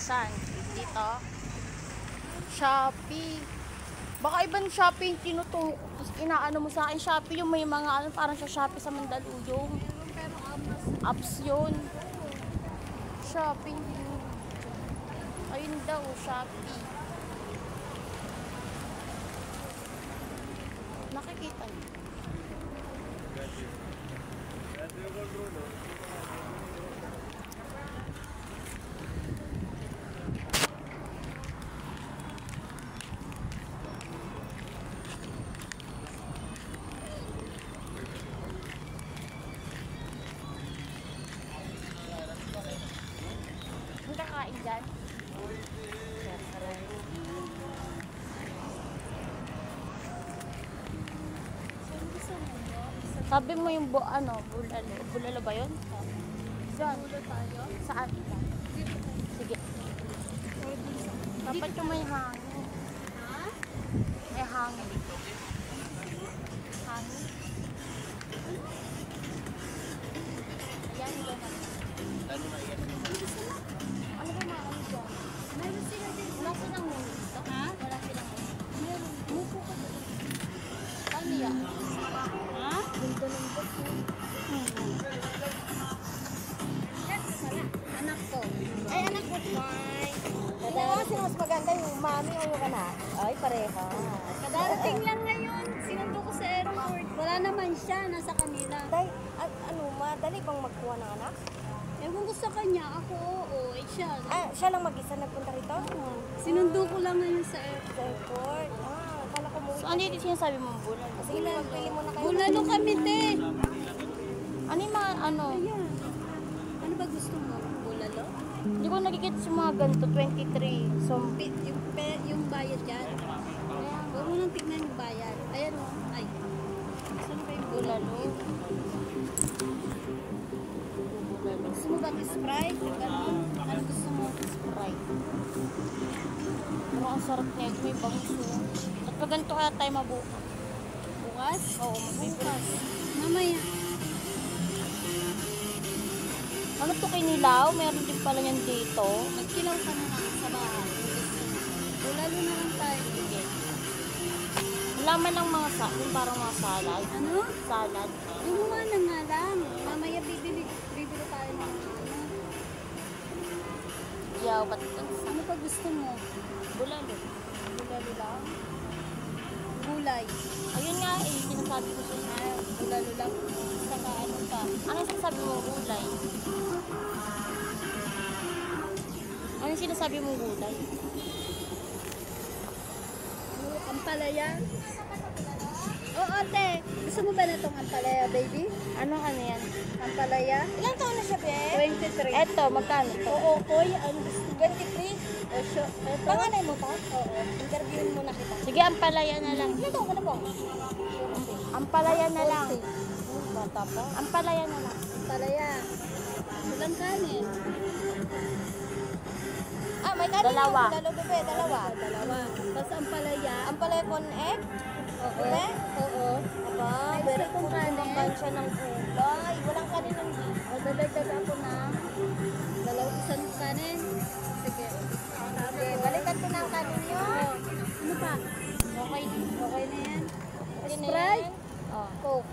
Saan? Dito? Shopee. Baka ibang Shopee yung tinutungo. Inaano mo sa akin, Shopee yung may mga ano, parang sa Shopee sa Mandaluyong. Pero Apps yun. Shopee. Ayun daw, Shopee. Nakikita niyo. Ang kakain dyan. Sabi mo yung ano, bulalo. Bulalo ba yun? Diyan. Saan? Sige. Dapat yung may hangin. May hangin. Hangin. Ayan, yun. Ano ba na ano dyan? Meron sila din. Wala silang menu dito? Ha? Wala silang menu. Meron. Mupo ka doon. Paano yan? Ha? Ganda ng book. Anak ko. Ay, anak ko. Ano kasi mas maganda yung mami o yung anak? Ay, pareha. Kadarating lang ngayon. Sinundo ko sa airport. Wala naman siya. Nasa kanila. Day, ano, madali bang magkuha ng anak? Ewan ko sa kanya. Ako, oo. Eh, siya. Siya lang mag-isa nagpunta rito? Sinundo ko lang ngayon sa airport. Sa airport. Akala ko mo. So, ano yung sinasabi mong bulalo? Sige, magpili mo na kayo. Bulalo kami, te. Ano yung mga ano? Ayan. Ano ba gusto mo? Bulalo? Hindi ko nagigit yung mga ganito, 23. So, Yung bayad yan. Huwag mo nang tignan yung bayad. Ayan o. Ay. Saan ba yung bulalo? Gusto mo bang Sprite? Ganun. Ano gusto mo? Sprite. Pero ang sarap niya, may bangso. At pag ganito kaya tayo mabukas. Bukas? Oo, Bukas. Mamaya. Ano to kinilaw? Meron din pala yan dito. Magkilaw ka na lang sa bahay. Bulalo na lang tayo. Sige. Laman ng mga yung parang mga salad. Ano? Salad. Gumawa na nga lang. Mamaya bibili tayo ng ano. Yaw, ba't Ano pa gusto mo? bulalo? Bulalo lang? Gulay. Ayun nga eh, sinasabi ko siya. Bulalo lang. Saka ano pa? Ano yung sinasabi mong gulay? Ano yung sinasabi mong gulay? Ano? Ampalaya? Oo, ate. Gusto mo ba na itong ampalaya, baby? Ano yan? Ampalaya? Ilang taon na siya, be? 23. Eto, magkano to? Oo, koy. Ano gusto mo? 23? O, eto. Panganay mo to? Oo. Interviewin mo na kita. Sige, ampalaya na lang. Ilang taon ka na po? Ampalaya na lang. Bata pa. Ampalaya na lang. Ampalaya. Walang kanin. May kanin Dalawa. yun. Dalawa, bebe. Dalawa. Dalawa. Tapos ampalaya. Ampalaya con egg? Oo. Bebe? Oo. Aba, Ay, very gusto kong good. kanin. Kumakain siya ng gulay. Walang kanin ng beef. O, dadagdag ako na isang kanin. Sige. Okay, balikan ko na ang kanin nyo. Ano pa? Okay na. Okay na yan? Okay na Sprite? yan. Oh, Coke.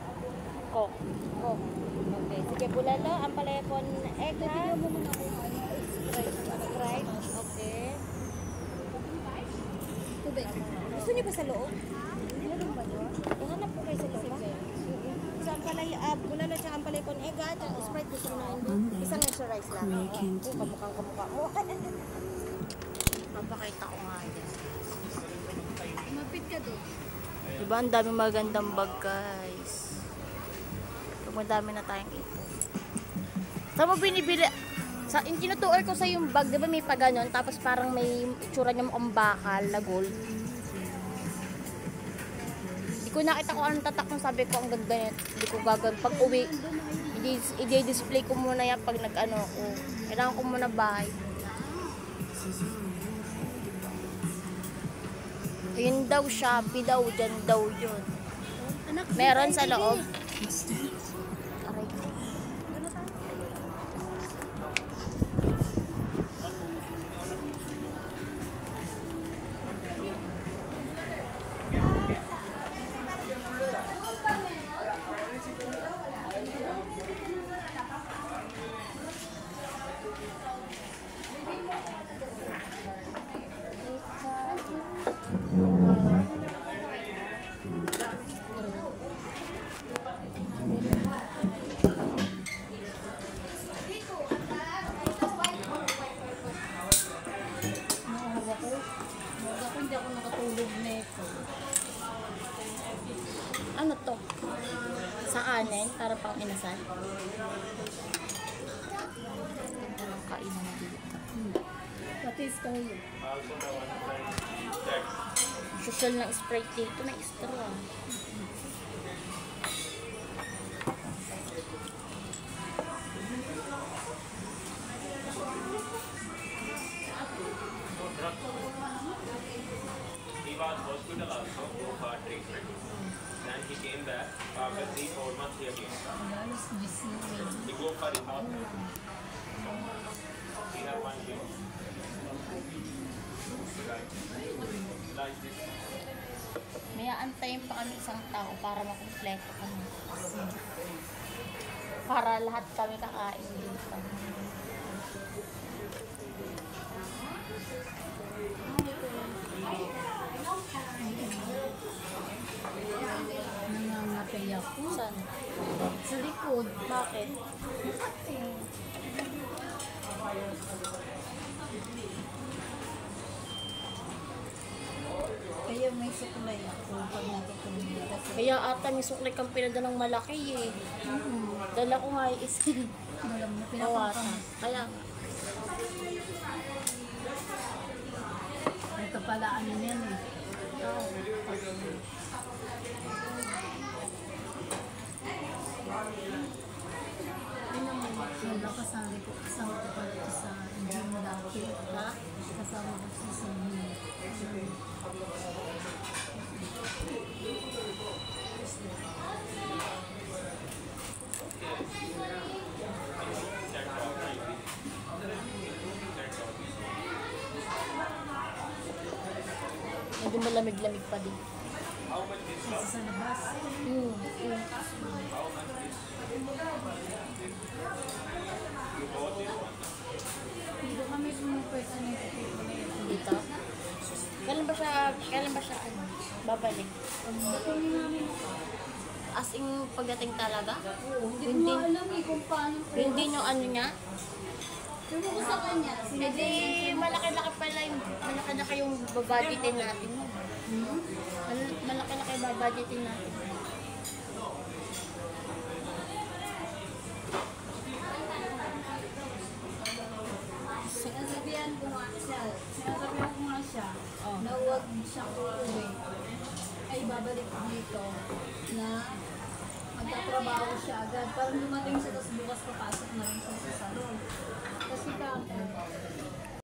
Coke. Coke. Okay, sige, bulalo. Ampalaya con egg, ha? Bibigyan mo muna ako ng Sprite. Sprite. Okay. Tubig. Gusto niyo ba sa loob? Meron ba yun? Hanap po kayo sa loob, ha? Sa ampalaya, bulalo siya ampalaya con egg, ha? Tsaka Sprite gusto niyo na hindi. Isang extra rice lang. Kamukhang kamukha mo. Papakita ko nga yan. Mapit ka doon. Diba, ang daming magandang bag, guys. Pag madami na tayong ito. Saan mo binibili? Yung tinutuor ko sa yung bag, diba may pa ganon, tapos parang may itsura niya mukhang bakal na gold. Hindi ko nakita kung anong tatak nung sabi ko, ang ganda yan. Hindi ko gagawin. Pag uwi, i-display ko muna yan pag nag-ano ako. Kailangan ko muna bahay. Ayun daw, Shopee daw, dyan daw yun. Anak, Meron sa loob. Aray ko. Sa anin, para pang inasal. Ganda ng kainan na dito. Patis ka yun. Social ng Sprite dito, may extra. He was hospital also for treatment. Then he came back after 3-4 months he again. He go for report. He have one day. Like this. May aantayin pa kami isang tao para makumpleto kami. Para lahat kami kakain dito. Nangangatay ako. Saan? Sa likod. Bakit? Kaya may suklay ako pag natutulog. Kasi Kaya ata may suklay kang pinadalang malaki eh. Dala ko nga yung isa. alam mo, Pawata. pinapakam. Kaya nga. Ito pala ano yan eh. Wala kasama ko. Kasama ko pala ito sa gym dati. Ha? Kasama ko sa gym. Medyo malamig-lamig pa din. Kasi sa labas. Dito kami pumupwesa ng kapito na yun. Dito. Kailan ba siya ano, babalik? As in pagdating talaga? Hindi ko alam eh kung paano. Hindi nyo ano niya? Pero ko sa kanya. Hindi, malaki-laki pala yung, malaki-laki yung babudgetin natin. Malaki-laki babudgetin natin. Sinasabihan ko nga siya na huwag siya uuwi. Ay babalik dito na magtatrabaho siya agad. Parang dumating siya tapos bukas papasok na rin siya sa salon. Kasi kako,